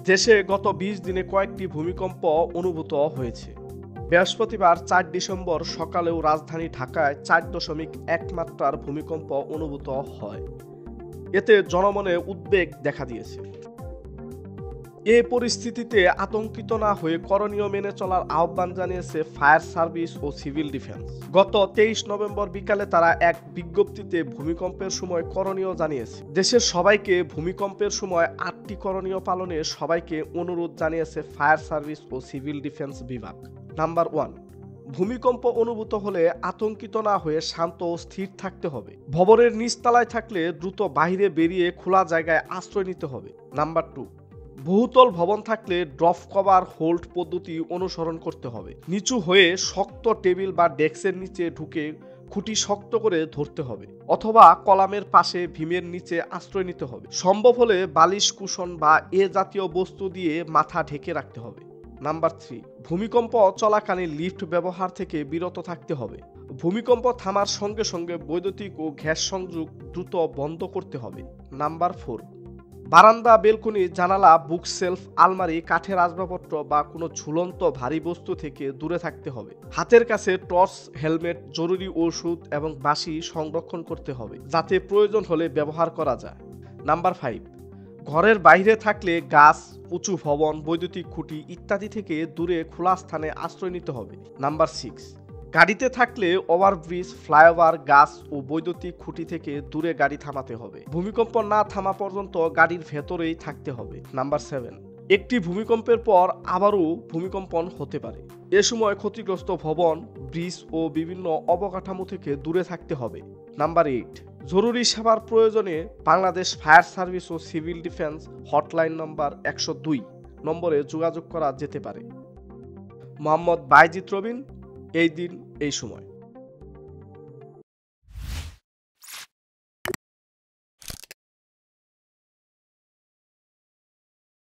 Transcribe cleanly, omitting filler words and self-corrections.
দেশে গত ২০ দিনে কয়েকটি ভূমিকম্প অনুভূত হয়েছে। বৃহস্পতিবার ৪ ডিসেম্বর সকালেও রাজধানী ঢাকায় ৪.১ মাত্রার ভূমিকম্প অনুভূত হয়। এতে জনমনে উদ্বেগ দেখা দিয়েছে। এ পরিস্থিতিতে আতঙ্কিত না হয়ে করণীয় মেনে চলার আহ্বান জানিয়েছে ফায়ার সার্ভিস ও সিভিল ডিফেন্স। গত ২৩ নভেম্বর বিকালে তারা এক বিজ্ঞপ্তিতে ভূমিকম্পের সময় করণীয় জানিয়েছে। দেশের সবাইকে ভূমিকম্পের সময় ৮টি করণীয় পালনে সবাইকে অনুরোধ জানিয়েছে ফায়ার সার্ভিস ও সিভিল ডিফেন্স বিভাগ। নাম্বার ১, ভূমিকম্প অনুভূত হলে আতঙ্কিত না হয়ে শান্ত ও স্থির থাকতে হবে। ভবনের নিচতলায় থাকলে দ্রুত বাইরে বেরিয়ে খোলা জায়গায় আশ্রয় নিতে হবে। নাম্বার ২, বহুতল ভবন থাকলে ড্রপ কভার হোল্ড পদ্ধতি অনুসরণ করতে হবে। নিচু হয়ে শক্ত টেবিল বা ডেস্কের নিচে ঢুকে খুঁটি শক্ত করে ধরতে হবে, অথবা কলামের পাশে ভীমের নিচে আশ্রয় নিতে হবে। সম্ভব হলে বালিশ, কুশন বা এ জাতীয় বস্তু দিয়ে মাথা ঢেকে রাখতে হবে। নাম্বার ৩, ভূমিকম্প চলাকালীন লিফট ব্যবহার থেকে বিরত থাকতে হবে। ভূমিকম্প থামার সঙ্গে সঙ্গে বৈদ্যুতিক ও গ্যাস সংযোগ দ্রুত বন্ধ করতে হবে। নাম্বার ৪, বারান্দা, বেলকনি, জানালা, বুক সেলফ, আলমারি, কাঠের আসবাবপত্র বা কোনো ঝুলন্ত ভারী বস্তু থেকে দূরে থাকতে হবে। হাতের কাছে টর্চ, হেলমেট, জরুরি ওষুধ এবং বাঁশি সংরক্ষণ করতে হবে, যাতে প্রয়োজন হলে ব্যবহার করা যায়। নাম্বার ৫, ঘরের বাইরে থাকলে গাছ, উঁচু ভবন, বৈদ্যুতিক খুঁটি ইত্যাদি থেকে দূরে খোলা স্থানে আশ্রয় নিতে হবে। নাম্বার ৬, গাড়িতে থাকলে ওভারব্রিজ, ফ্লাইওভার, গাছ ও বৈদ্যুতিক খুঁটি থেকে দূরে গাড়ি থামাতে হবে। ভূমিকম্প না থামা পর্যন্ত গাড়ির ভেতরেই থাকতে হবে। নাম্বার ৭, একটি ভূমিকম্পের পর আবারও ভূমিকম্পন হতে পারে। এ সময় ক্ষতিগ্রস্ত ভবন, ব্রিজ ও বিভিন্ন অবকাঠামো থেকে দূরে থাকতে হবে। নাম্বার ৮, জরুরি সেবার প্রয়োজনে বাংলাদেশ ফায়ার সার্ভিস ও সিভিল ডিফেন্স হটলাইন নম্বর ১০২ নম্বরে যোগাযোগ করা যেতে পারে। মোহাম্মদ বাইজিদ রবিন, এই দিন এই সময়।